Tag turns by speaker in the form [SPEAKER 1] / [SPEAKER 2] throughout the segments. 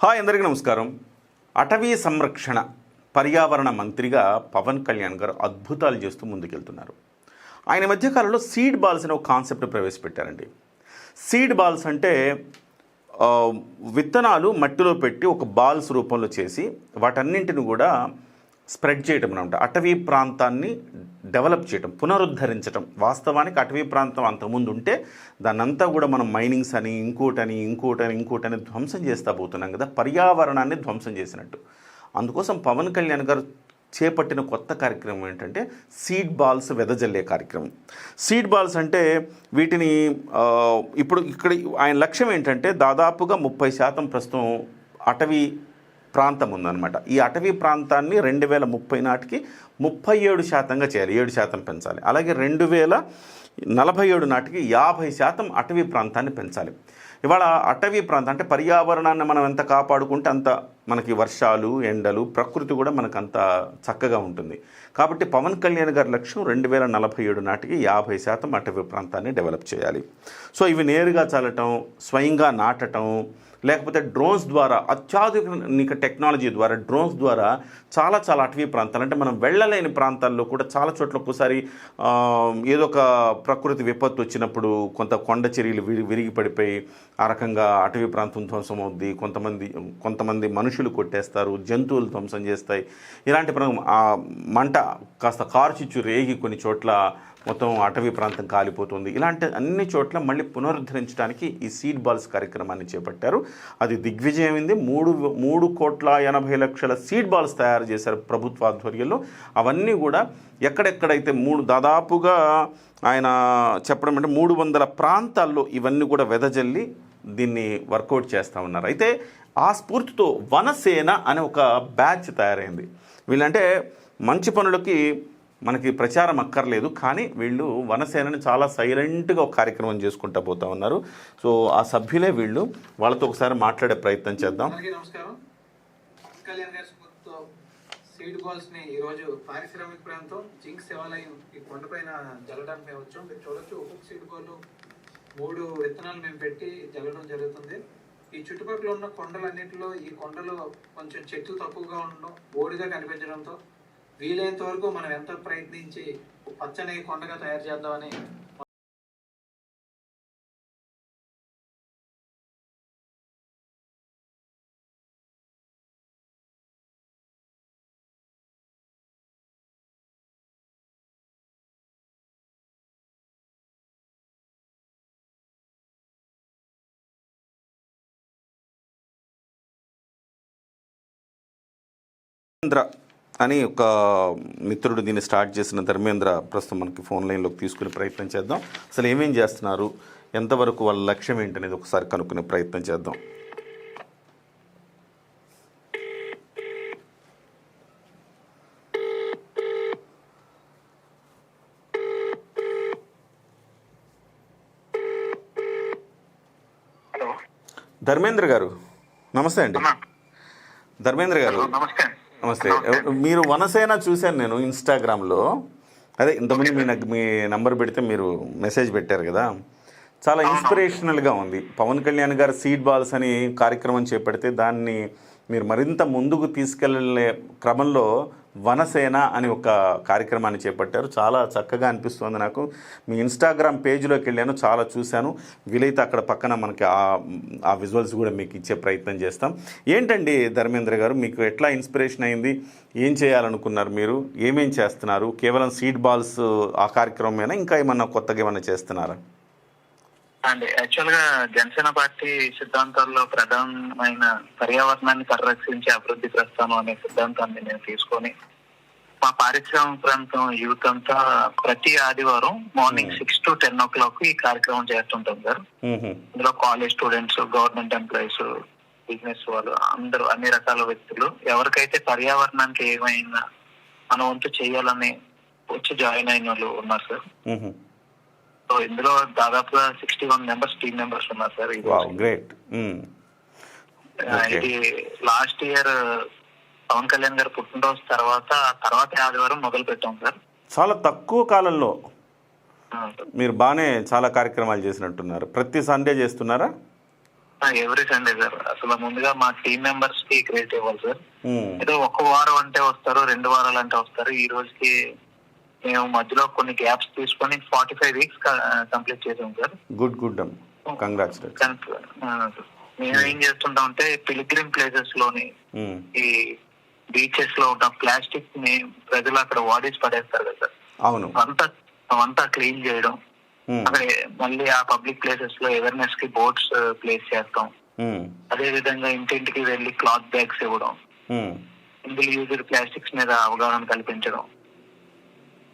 [SPEAKER 1] Hi అందరికీ నమస్కారం. అటవీ సంరక్షణ పర్యావరణ మంత్రిగా పవన్ కళ్యాణ్ గారు అద్భుతాలు చేస్తూ ముందుకెళ్తున్నారు. ఆయన మధ్యకాలంలో సీడ్ బాల్స్ అనే ఒక కాన్సెప్ట్ ప్రవేశపెట్టారండి. సీడ్ బాల్స్ అంటే విత్తనాలు మట్టిలో పెట్టి ఒక బాల్స్ రూపంలో చేసి వాటన్నింటిని కూడా స్ప్రెడ్ చేయటం అనమాట. అటవీ ప్రాంతాన్ని డెవలప్ చేయటం, పునరుద్ధరించటం. వాస్తవానికి అటవీ ప్రాంతం అంతకుముందు ఉంటే దాన్నంతా కూడా మనం మైనింగ్స్ అని ఇంకోటని ధ్వంసం చేస్తూ పోతున్నాం కదా, పర్యావరణాన్ని ధ్వంసం చేసినట్టు. అందుకోసం పవన్ కళ్యాణ్ గారు చేపట్టిన కొత్త కార్యక్రమం ఏంటంటే సీడ్ బాల్స్ వెదజల్లే కార్యక్రమం. సీడ్ బాల్స్ అంటే వీటిని ఇప్పుడు ఇక్కడ ఆయన లక్ష్యం ఏంటంటే దాదాపుగా 30% ప్రస్తుతం అటవీ ప్రాంతం ఉందన్నమాట. ఈ అటవీ ప్రాంతాన్ని 2030 నాటికి 37% చేయాలి, 7% పెంచాలి. అలాగే 2047 నాటికి 50% అటవీ ప్రాంతాన్ని పెంచాలి. ఇవాళ అటవీ ప్రాంతం అంటే పర్యావరణాన్ని మనం ఎంత కాపాడుకుంటే అంత మనకి వర్షాలు, ఎండలు, ప్రకృతి కూడా మనకు అంత చక్కగా ఉంటుంది. కాబట్టి పవన్ కళ్యాణ్ గారి లక్ష్యం 2047 నాటికి 50% అటవీ ప్రాంతాన్ని డెవలప్ చేయాలి. సో ఇవి నేరుగా చల్లటం, స్వయంగా నాటటం, లేకపోతే డ్రోన్స్ ద్వారా, అత్యాధునిక టెక్నాలజీ ద్వారా డ్రోన్స్ ద్వారా చాలా అటవీ ప్రాంతాలు అంటే మనం వెళ్ళలేని ప్రాంతాల్లో కూడా చాలా చోట్ల ఒక్కసారి ఏదో ఒక ప్రకృతి విపత్తు వచ్చినప్పుడు కొంత కొండ చర్యలు విరిగి పడిపోయి ఆ రకంగా అటవీ ప్రాంతం ధ్వంసం అవుద్ది. కొంతమంది మనుషులు కొట్టేస్తారు, జంతువులు ధ్వంసం చేస్తాయి. ఇలాంటి మంట కాస్త కార్చిచ్చు రేగి కొన్ని చోట్ల మొత్తం అటవీ ప్రాంతం కాలిపోతుంది. ఇలాంటి అన్ని చోట్ల మళ్ళీ పునరుద్ధరించడానికి ఈ సీడ్ బాల్స్ కార్యక్రమాన్ని చేపట్టారు. అది దిగ్విజయమైంది. 3,80,00,000 సీడ్ బాల్స్ తయారు చేశారు ప్రభుత్వ ఆధ్వర్యంలో. అవన్నీ కూడా ఎక్కడెక్కడైతే దాదాపుగా ఆయన చెప్పడం అంటే 300 ప్రాంతాల్లో ఇవన్నీ కూడా వెదజల్లి దీన్ని వర్కౌట్ చేస్తూ ఉన్నారు. అయితే ఆ స్ఫూర్తితో వనసేన అనే ఒక బ్యాచ్ తయారైంది. వీళ్ళంటే మంచి పనులకి మనకి ప్రచారం అక్కర్లేదు, కానీ వీళ్ళు వనసేనని చాలా సైలెంట్గా ఒక కార్యక్రమం చేసుకుంటూ పోతూ ఉన్నారు. సో ఆ సభ్యులే వీళ్ళు. వాళ్ళతో ఒకసారి మాట్లాడే ప్రయత్నం చేద్దాం.
[SPEAKER 2] నమస్కారం. సీడ్ బాల్స్ ని ఈ రోజు పారిశ్రామిక ప్రాంతం జింక్ శివాలయం ఈ కొండపైన జల్లడానికి మేము వచ్చాం. మీరు చూడొచ్చు, ఒక్కొక్క సీడ్ బాల్ 3 విత్తనాలు మేము పెట్టి జల్లడం జరుగుతుంది. ఈ చుట్టుపక్కల ఉన్న కొండలన్నింటిలో ఈ కొండలో కొంచెం చెట్లు తక్కువగా ఉండడం, బోడిగా కనిపించడంతో వీలైనంత వరకు మనం ఎంత ప్రయత్నించి పచ్చని కొండగా తయారు చేద్దామని
[SPEAKER 1] అని ఒక మిత్రుడు దీన్ని స్టార్ట్ చేసిన ధర్మేంద్ర ప్రస్తుతం మనకి ఫోన్ లైన్లోకి తీసుకునే ప్రయత్నం చేద్దాం. అసలు ఏమేం చేస్తున్నారు, ఎంతవరకు వాళ్ళ లక్ష్యం ఏంటనేది ఒకసారి కనుక్కునే ప్రయత్నం చేద్దాం. ధర్మేంద్ర గారు నమస్తే అండి. ధర్మేంద్ర గారు నమస్తే. మీరు వనసేన చూశాను నేను ఇన్స్టాగ్రామ్లో. అదే ఇంతకుముందు మీ నంబర్ పెడితే మీరు మెసేజ్ పెట్టారు కదా, చాలా ఇన్స్పిరేషనల్గా ఉంది. పవన్ కళ్యాణ్ గారు సీడ్ బాల్స్ అని కార్యక్రమం చేపడితే దాన్ని మీరు మరింత ముందుకు తీసుకెళ్లే క్రమంలో వనసేన అని ఒక కార్యక్రమాన్ని చేపట్టారు. చాలా చక్కగా అనిపిస్తుంది నాకు. మీ ఇన్స్టాగ్రామ్ పేజ్లోకి వెళ్ళాను, చాలా చూశాను. వీలైతే అక్కడ పక్కన మనకి ఆ విజువల్స్ కూడా మీకు ఇచ్చే ప్రయత్నం చేస్తాం. ఏంటండి ధర్మేంద్ర గారు, మీకు ఎట్లా ఇన్స్పిరేషన్ అయింది, ఏం చేయాలనుకున్నారు, మీరు ఏమేం చేస్తున్నారు? కేవలం సీడ్ బాల్స్ ఆ కార్యక్రమమేనా, ఇంకా ఏమన్నా కొత్తగా ఏమన్నా చేస్తున్నారా?
[SPEAKER 3] అండి, యాక్చువల్ గా జనసేన పార్టీ సిద్ధాంతాల్లో ప్రధానమైన పర్యావరణాన్ని పరిరక్షించే అభివృద్ధి ప్రస్థానం అనే సిద్ధాంతాన్ని నేను తీసుకొని మా పారిశ్రామిక ప్రాంతం యూత్ అంతా ప్రతి ఆదివారం మార్నింగ్ 6 to 10 o'clock ఈ కార్యక్రమం చేస్తుంటాం సార్. ఇందులో college students, government employees, business వాళ్ళు, అందరూ అన్ని రకాల వ్యక్తులు ఎవరికైతే పర్యావరణానికి ఏమైనా మన వంతు చేయాలని వచ్చి జాయిన్ అయిన వాళ్ళు ఉన్నారు సార్. సో ఇందులో దాదాపుగా 61 మెంబర్స్, టీమ్ మెంబర్స్ ఉన్నారు సార్. ఇది లాస్ట్ ఇయర్ పవన్ కళ్యాణ్ గారు పుట్టినరోజు తర్వాత ఆదివారం మొదలు పెట్టాం సార్.
[SPEAKER 1] చాలా తక్కువ కాలంలో మీరు బాగానే చాలా కార్యక్రమాలు చేసినట్టున్నారు. ప్రతి సండే చేస్తున్నారా?
[SPEAKER 3] Every Sunday sir. అసలు ముందుగా మా టీమ్ మెంబర్స్ కి క్రెడిట్ ఇవ్వాలి సార్.
[SPEAKER 1] ఉమ్,
[SPEAKER 3] ఏదో ఒక వారం అంటే వస్తారు, 2 వారాలు అంటే వస్తారు. ఈ రోజుకి మేము మధ్యలో కొన్ని గ్యాప్స్ తీసుకొని 45 వీక్స్ కంప్లీట్ చేసాం సార్.
[SPEAKER 1] గుడ్ గుడ్ అమ్మ, కంగ్రాచులేషన్.
[SPEAKER 3] మేము ఏం చేస్తుంటాం అంటే పిలిగ్రిమ్ ప్లేసెస్ లోని ఈ బీచెస్ లో ఉన్న ప్లాస్టిక్ ని ప్రజలు అక్కడ వాడేసి పడేస్తారు కదా సార్.
[SPEAKER 1] అవును.
[SPEAKER 3] అవంతా క్లీన్ చేయడం, అక్కడ మళ్ళీ ఆ పబ్లిక్ ప్లేసెస్ లో అవేర్నెస్ కి బోర్డ్స్ ప్లేస్ చేస్తాం. అదే విధంగా ఇంటింటికి వెళ్ళి క్లాత్ బ్యాగ్స్ ఇవ్వడం, సింగిల్ యూజర్ ప్లాస్టిక్స్ మీద అవగాహన కల్పించడం,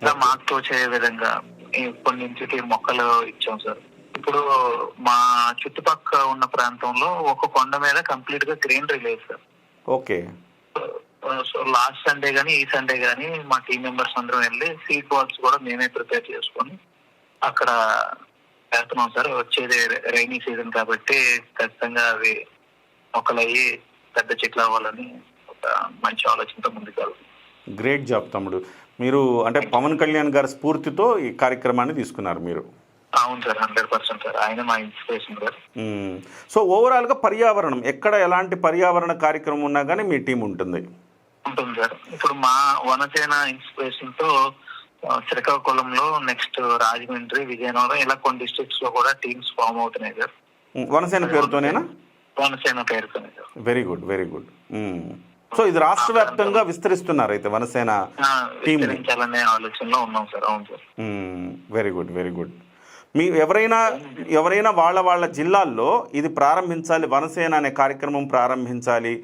[SPEAKER 3] ఇలా మాకు తోచే విధంగా కొన్ని ఇంటికి మొక్కలు ఇచ్చాం సార్. ఇప్పుడు మా చుట్టుపక్కల ఉన్న ప్రాంతంలో ఒక కొండ మీద కంప్లీట్ గా గ్రీనరీ లేదు sir.
[SPEAKER 1] Okay.
[SPEAKER 3] So last Sunday గానీ ఈ సండే గానీ మా టీం మెంబర్స్ అందరం వెళ్ళి సీడ్ బాల్స్ కూడా మేమే ప్రిపేర్ చేసుకొని అక్కడ వేస్తున్నాం సార్. వచ్చేది రైనీ సీజన్ కాబట్టి ఖచ్చితంగా అవి మొక్కలు అయ్యి పెద్ద చెట్లు అవ్వాలని ఒక మంచి ఆలోచనతో ముందుకు.
[SPEAKER 1] గ్రేట్ జాబ్ తమ్ముడు. మీరు అంటే పవన్ కళ్యాణ్ గారి స్ఫూర్తితో ఈ కార్యక్రమాన్ని తీసుకున్నారు మీరు.
[SPEAKER 3] అవును సార్, 100% సార్. ఆయన మా ఇన్స్పిరేషన్ సార్.
[SPEAKER 1] సో ఓవరాల్గా పర్యావరణం ఎక్కడ ఎలాంటి పర్యావరణ కార్యక్రమం ఉన్నా కానీ మీ టీం ఉంటుంది
[SPEAKER 3] సార్. ఇప్పుడు మా వనసేన ఇన్స్పిరేషన్ తో శ్రీకాకుళంలో, నెక్స్ట్ రాజమండ్రి, విజయనగరం, ఇలా కొన్ని డిస్ట్రిక్ట్స్ లో కూడా టీమ్స్ ఫామ్ అవుతున్నాయి సార్.
[SPEAKER 1] వనసేన పేరుతోనేనా?
[SPEAKER 3] వనసేన పేరుతోనే sir.
[SPEAKER 1] Very good, very good. So ఇది రాష్ట్ర వ్యాప్తంగా విస్తరిస్తున్నారు అయితే వనసేన టీం
[SPEAKER 3] విస్తరించాలనే ఆలోచనలో ఉన్నాం సార్. అవును sir.
[SPEAKER 1] Very good, very good. మీ ఎవరైనా వాళ్ళ జిల్లాల్లో ఇది ప్రారంభించాలి, వనసేన అనే కార్యక్రమం ప్రారంభించాలి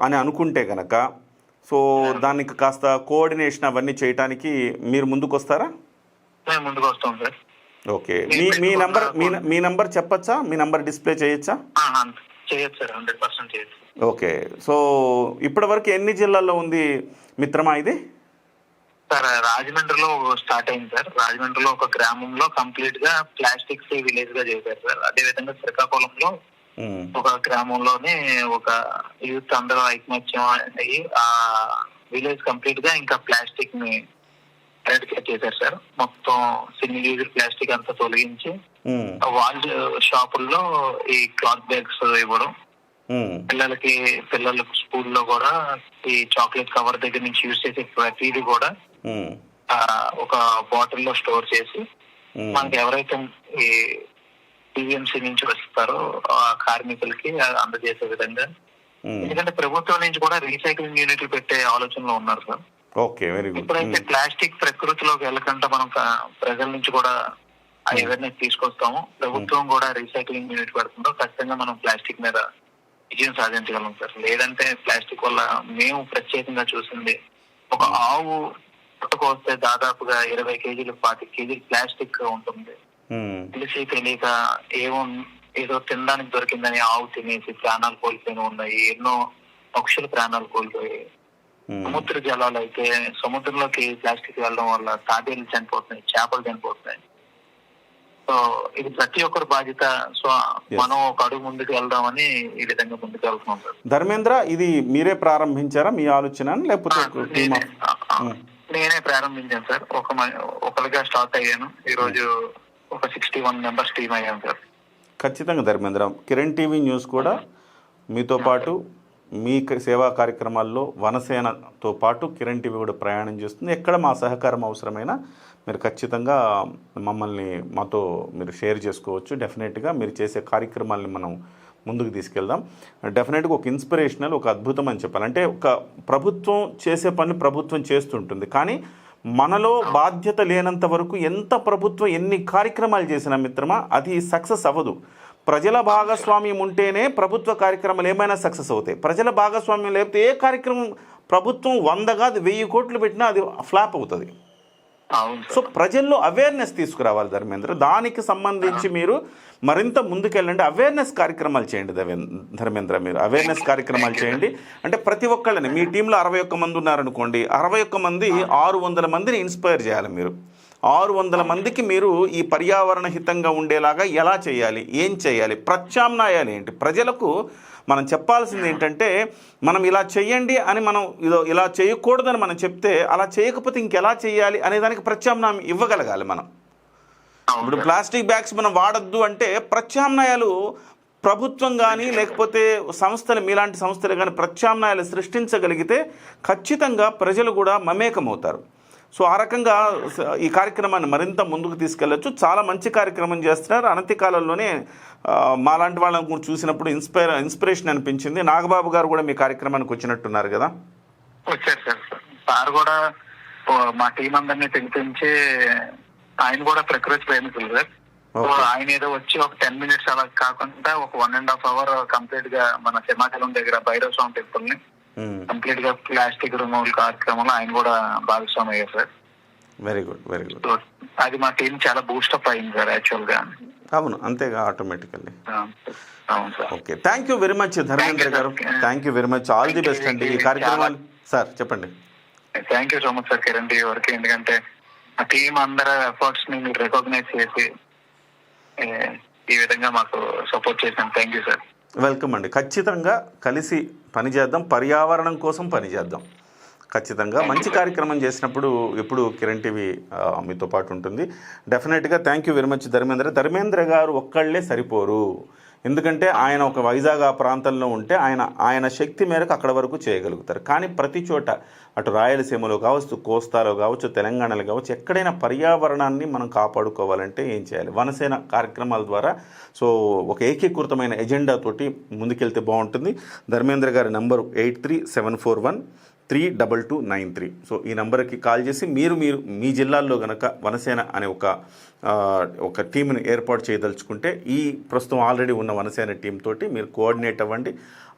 [SPEAKER 1] అని అనుకుంటే కనుక, సో దానికి కాస్త కోఆర్డినేషన్ అవన్నీ చేయడానికి మీరు ముందుకు వస్తారా?
[SPEAKER 3] మేము ముందుకు వస్తాం సార్.
[SPEAKER 1] ఓకే. మీ నంబర్ చెప్పచ్చా? మీ నంబర్ డిస్ప్లే చేయొచ్చా?
[SPEAKER 3] చేయొచ్చు సార్, 100% చేయొచ్చు.
[SPEAKER 1] ఓకే. సో ఇప్పటి వరకు ఎన్ని జిల్లాల్లో ఉంది మిత్రమా ఇది?
[SPEAKER 3] సార్ రాజమండ్రిలో స్టార్ట్ అయింది సార్. రాజమండ్రిలో ఒక గ్రామంలో కంప్లీట్ గా ప్లాస్టిక్ ఫ్రీ విలేజ్ గా చేశారు సార్. అదే విధంగా శ్రీకాకుళంలో ఒక గ్రామంలోనే ఒక యూత్ అందరూ ఐకమత్యం అయ్యి ఆ విలేజ్ కంప్లీట్ గా ఇంకా ప్లాస్టిక్ ని ఎరాడికేట్ చేశారు సార్. మొత్తం సింగిల్ యూజర్ ప్లాస్టిక్ అంతా తొలగించి వాల్ షాపుల్లో ఈ క్లాత్ బ్యాగ్స్ ఇవ్వడం, పిల్లలకు స్కూల్లో కూడా ఈ చాక్లెట్ కవర్ దగ్గర నుంచి యూజ్ చేసే ప్రతిదీ కూడా ఒక బాటిల్లో స్టోర్ చేసి మనకి ఎవరైతే ఈ టీఎంసీ నుంచి వస్తారో ఆ కార్మికులకి అందజేసే విధంగా. ఎందుకంటే ప్రభుత్వం నుంచి కూడా రీసైక్లింగ్ యూనిట్లు పెట్టే ఆలోచనలో ఉన్నారు సార్.
[SPEAKER 1] Okay, very good.
[SPEAKER 3] ఇప్పుడైతే ప్లాస్టిక్ ప్రకృతిలోకి వెళ్ళకుండా మనం ప్రజల నుంచి కూడా ఆ అవేర్నెస్ తీసుకొస్తాము. ప్రభుత్వం కూడా రీసైక్లింగ్ యూనిట్ పెడుతుందో ఖచ్చితంగా మనం ప్లాస్టిక్ మీద విజయం సాధించగలం సార్. లేదంటే ప్లాస్టిక్ వల్ల మేము ప్రత్యేకంగా చూసింది, ఒక ఆవు పుట్టుకొస్తే దాదాపుగా 20 కేజీలు 25 కేజీలు ప్లాస్టిక్ ఉంటుంది. తెలిసి తెలియక ఏదో తినడానికి దొరికిందని ఆవు తినేసి ప్రాణాలు కోల్పోయిన ఉన్నాయి. ఎన్నో పక్షులు ప్రాణాలు కోల్పోయాయి. సముద్ర జలాలు అయితే సముద్రంలోకి ప్లాస్టిక్ వెళ్ళడం వల్ల తాబేలు చనిపోతున్నాయి, చేపలు చనిపోతున్నాయి. సో ఇది ప్రతి ఒక్కరు బాధ్యత. సో మనం ఒక అడుగు ముందుకు వెళ్దామని ఈ విధంగా ముందుకు వెళ్తున్నాం సార్.
[SPEAKER 1] ధర్మేంద్ర, ఇది మీరే ప్రారంభించారా మీ ఆలోచన, లేకపోతే
[SPEAKER 3] నేనే ప్రారంభించాను సార్. ఒకరిగా స్టార్ట్ అయ్యాను. ఈ రోజు ఒక 61 మెంబర్స్ టీమ్ అయ్యాను సార్.
[SPEAKER 1] ఖచ్చితంగా ధర్మేంద్ర, కిరణ్ టీవీ న్యూస్ కూడా మీతో పాటు మీ సేవా కార్యక్రమాల్లో వనసేనతో పాటు కిరణ్ టీవీ కూడా ప్రయాణం చేస్తుంది. ఎక్కడ మా సహకారం అవసరమైనా మీరు ఖచ్చితంగా మాతో మీరు షేర్ చేసుకోవచ్చు. డెఫినెట్గా మీరు చేసే కార్యక్రమాలని మనం ముందుకు తీసుకెళ్దాం. డెఫినెట్గా ఒక ఇన్స్పిరేషనల్, ఒక అద్భుతం అని చెప్పాలి. అంటే ఒక ప్రభుత్వం చేసే పని ప్రభుత్వం చేస్తుంటుంది, కానీ మనలో బాధ్యత లేనంత వరకు ఎంత ప్రభుత్వం ఎన్ని కార్యక్రమాలు చేసినా మిత్రమా అది సక్సెస్ అవ్వదు. ప్రజల భాగస్వామ్యం ఉంటేనే ప్రభుత్వ కార్యక్రమాలు ఏమైనా సక్సెస్ అవుతాయి. ప్రజల భాగస్వామ్యం లేకపోతే ఏ కార్యక్రమం ప్రభుత్వం 100 కాదు 1000 కోట్లు పెట్టినా అది ఫ్లాప్ అవుతుంది. సో ప్రజల్లో అవేర్నెస్ తీసుకురావాలి ధర్మేంద్ర. దానికి సంబంధించి మీరు మరింత ముందుకెళ్ళండి, అవేర్నెస్ కార్యక్రమాలు చేయండి ధర్మేంద్ర. మీరు అవేర్నెస్ కార్యక్రమాలు చేయండి. అంటే ప్రతి ఒక్కళ్ళని, మీ టీంలో 61 మంది ఉన్నారనుకోండి, 61 మంది 600 మందిని ఇన్స్పైర్ చేయాలి. మీరు 600 మందికి మీరు ఈ పర్యావరణ హితంగా ఉండేలాగా ఎలా చేయాలి, ఏం చేయాలి, ప్రత్యామ్నాయాలు ఏంటి, ప్రజలకు మనం చెప్పాల్సింది ఏంటంటే, మనం ఇలా చెయ్యండి అని మనం ఇలా చేయకూడదని మనం చెప్తే, అలా చేయకపోతే ఇంకెలా చేయాలి అనే దానికి ప్రత్యామ్నాయం ఇవ్వగలగాలి మనం. ఇప్పుడు ప్లాస్టిక్ బ్యాగ్స్ మనం వాడద్దు అంటే ప్రత్యామ్నాయాలు ప్రభుత్వం కానీ లేకపోతే సంస్థలు మీలాంటి సంస్థలు కానీ ప్రత్యామ్నాయాలు సృష్టించగలిగితే ఖచ్చితంగా ప్రజలు కూడా మమేకమవుతారు. సో ఆ రకంగా ఈ కార్యక్రమాన్ని మరింత ముందుకు తీసుకెళ్లొచ్చు. చాలా మంచి కార్యక్రమం చేస్తున్నారు. అనతి కాలంలోనే మాలాంటి వాళ్ళని కూడా చూసినప్పుడు ఇన్స్పిరేషన్ అనిపించింది. నాగబాబు గారు కూడా మీ కార్యక్రమానికి వచ్చినట్టున్నారు కదా?
[SPEAKER 3] వచ్చారు సార్. సార్ కూడా మా టీం అందరినీ పిలిపించి, ఆయన కూడా ప్రకృతి ప్రేమికులు సార్. సో ఆయన ఏదో వచ్చి ఒక 10 minutes అలా కాకుండా ఒక 1.5 hour కంప్లీట్ గా మన సింహాచలం దగ్గర భైరవ స్వామి టెంపుల్ ని కంప్లీట్ గా ప్లాస్టిక్ రిమూవల్ కార్యక్రమంలో ఆయన కూడా భాగస్వామి అయ్యారు sir.
[SPEAKER 1] Very good, very good.
[SPEAKER 3] అది మా టీం చాలా బూస్టప్ అయింది సార్ యాక్చువల్ గా.
[SPEAKER 1] అవును, అంతేగా, ఆటోమేటికల్లీ.
[SPEAKER 3] అవును sir.
[SPEAKER 1] Okay, thank you very much Dharmendra garu. Thank you very much. All the best అండి ఈ కార్యక్రమాలు. సార్ చెప్పండి.
[SPEAKER 3] Thank you so much sir Kiran TV వరకు. ఎందుకంటే ఆ టీం అందరి ఎఫర్ట్స్ ని మీరు రికగ్నైజ్ చేసి ఈ విధంగా మాకు సపోర్ట్ చేశాను. Thank you sir.
[SPEAKER 1] వెల్కమ్ అండి. ఖచ్చితంగా కలిసి పనిచేద్దాం, పర్యావరణం కోసం పనిచేద్దాం. ఖచ్చితంగా మంచి కార్యక్రమం చేసినప్పుడు ఎప్పుడు కిరణ్ టీవీ మీతో పాటు ఉంటుంది. డెఫినెట్గా thank you very much Dharmendra గారు ఒక్కళ్ళే సరిపోరు. ఎందుకంటే ఆయన ఒక వైజాగ్ ఆ ప్రాంతంలో ఉంటే ఆయన శక్తి మేరకు అక్కడ వరకు చేయగలుగుతారు. కానీ ప్రతి చోట అటు రాయలసీమలో కావచ్చు, కోస్తాలో కావచ్చు, తెలంగాణలో కావచ్చు, ఎక్కడైనా పర్యావరణాన్ని మనం కాపాడుకోవాలంటే ఏం చేయాలి? వనసేన కార్యక్రమాల ద్వారా సో ఒక ఏకీకృతమైన ఎజెండాతోటి ముందుకెళ్తే బాగుంటుంది. ధర్మేంద్ర గారి నంబరు 8374132293. సో ఈ నెంబర్కి కాల్ చేసి మీరు మీ జిల్లాల్లో గనక వనసేన అనే ఒక టీంని ఏర్పాటు చేయదలుచుకుంటే ఈ ప్రస్తుతం ఆల్రెడీ ఉన్న వనసేన టీం తోటి మీరు కోఆర్డినేట్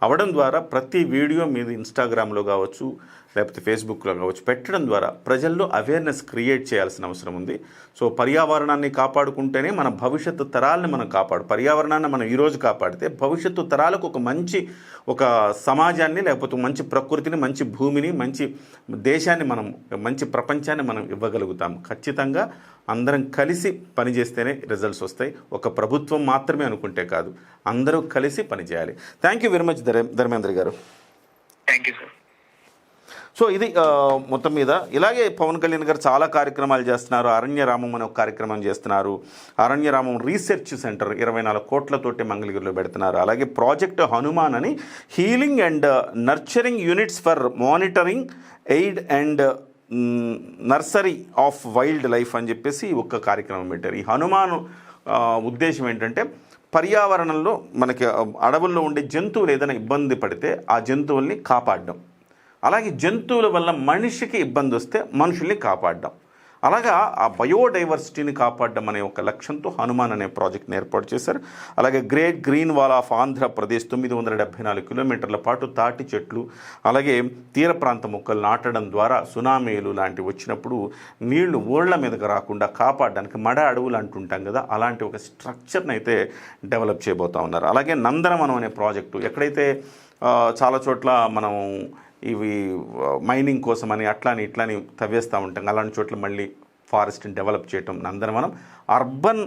[SPEAKER 1] అవ్వడం ద్వారా ప్రతి వీడియో మీద ఇన్స్టాగ్రామ్లో కావచ్చు లేకపోతే ఫేస్బుక్లో కావచ్చు పెట్టడం ద్వారా ప్రజల్లో అవేర్నెస్ క్రియేట్ చేయాల్సిన అవసరం ఉంది. సో పర్యావరణాన్ని కాపాడుకుంటేనే మన భవిష్యత్తు తరాలను మనం పర్యావరణాన్ని మనం ఈరోజు కాపాడితే భవిష్యత్తు తరాలకు ఒక సమాజాన్ని లేకపోతే మంచి ప్రకృతిని, మంచి భూమిని, మంచి దేశాన్ని, మంచి ప్రపంచాన్ని మనం ఇవ్వగలుగుతాం. ఖచ్చితంగా అందరం కలిసి పనిచేస్తేనే రిజల్ట్స్ వస్తాయి. ఒక ప్రభుత్వం మాత్రమే అనుకుంటే కాదు, అందరూ కలిసి పనిచేయాలి. Thank you very much Dharmendra garu.
[SPEAKER 3] Thank you sir.
[SPEAKER 1] So ఇది మొత్తం మీద ఇలాగే పవన్ కళ్యాణ్ గారు చాలా కార్యక్రమాలు చేస్తున్నారు. అరణ్యరామం అనే ఒక కార్యక్రమం చేస్తున్నారు. అరణ్యరామం రీసెర్చ్ సెంటర్ 24 కోట్లతోటి మంగళగిరిలో పెడుతున్నారు. అలాగే ప్రాజెక్ట్ హనుమాన్ అని healing and nurturing units for monitoring aid and nursery of wild life అని చెప్పేసి ఒక కార్యక్రమం పెట్టారు. ఈ హనుమాన్ ఉద్దేశం ఏంటంటే పర్యావరణంలో మనకి అడవుల్లో ఉండే జంతువులు ఏదైనా ఇబ్బంది పడితే ఆ జంతువుల్ని కాపాడడం, అలాగే జంతువుల వల్ల మనిషికి ఇబ్బంది వస్తే మనుషుల్ని కాపాడడం, అలాగా ఆ బయోడైవర్సిటీని కాపాడడం అనే ఒక లక్ష్యంతో హనుమాన్ అనే ప్రాజెక్ట్ని ఏర్పాటు చేశారు. అలాగే great green wall of Andhra Pradesh 974 కిలోమీటర్ల పాటు తాటి చెట్లు, అలాగే తీర ప్రాంత మొక్కలు నాటడం ద్వారా సునామీలు లాంటివి వచ్చినప్పుడు నీళ్లు ఓళ్ల మీదకి రాకుండా కాపాడడానికి మడ అడవులు అంటుంటాం కదా, అలాంటి ఒక స్ట్రక్చర్ని అయితే డెవలప్ చేయబోతూ ఉన్నారు. అలాగే నందనవనం అనే ప్రాజెక్టు ఎక్కడైతే చాలా చోట్ల మనం ఇవి మైనింగ్ కోసమని అట్లాని ఇట్లాని తవ్వేస్తూ ఉంటాం, అలాంటి చోట్ల మళ్ళీ ఫారెస్ట్ని డెవలప్ చేయటం. నందనవనం అర్బన్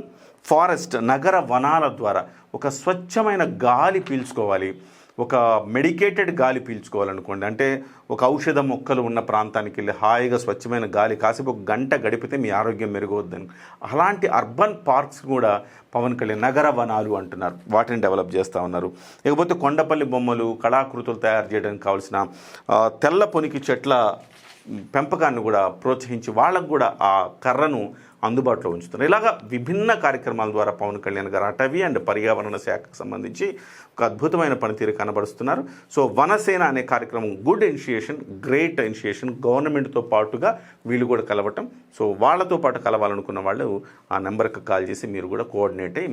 [SPEAKER 1] ఫారెస్ట్, నగర వనాల ద్వారా ఒక స్వచ్ఛమైన గాలి పీల్చుకోవాలి, ఒక మెడికేటెడ్ గాలి పీల్చుకోవాలనుకోండి. అంటే ఒక ఔషధ మొక్కలు ఉన్న ప్రాంతానికి వెళ్ళి హాయిగా స్వచ్ఛమైన గాలి కాసేపు 1 గంట గడిపితే మీ ఆరోగ్యం మెరుగవుద్దని అలాంటి అర్బన్ పార్క్స్ కూడా పవన్ కళ్యాణ్ నగర వనాలు అంటున్నారు, వాటిని డెవలప్ చేస్తూ ఉన్నారు. ఇకపోతే కొండపల్లి బొమ్మలు, కళాకృతులు తయారు చేయడానికి కావాల్సిన తెల్ల పొనికి చెట్ల పెంపకాన్ని కూడా ప్రోత్సహించి వాళ్ళకు కూడా ఆ కర్రను అందుబాటులో ఉంచుతున్నారు. ఇలాగా విభిన్న కార్యక్రమాల ద్వారా పవన్ కళ్యాణ్ గారు అటవీ అండ్ పర్యావరణ శాఖకు సంబంధించి ఒక అద్భుతమైన పనితీరు కనబరుస్తున్నారు. సో వనసేన అనే కార్యక్రమం గుడ్ ఇనిషియేషన్, గ్రేట్ ఇనిషియేషన్. గవర్నమెంట్తో పాటుగా వీళ్ళు కూడా కలవటం. సో వాళ్ళతో పాటు కలవాలనుకున్న వాళ్ళు ఆ నెంబర్కి కాల్ చేసి మీరు కూడా కోఆర్డినేట్ అయ్యి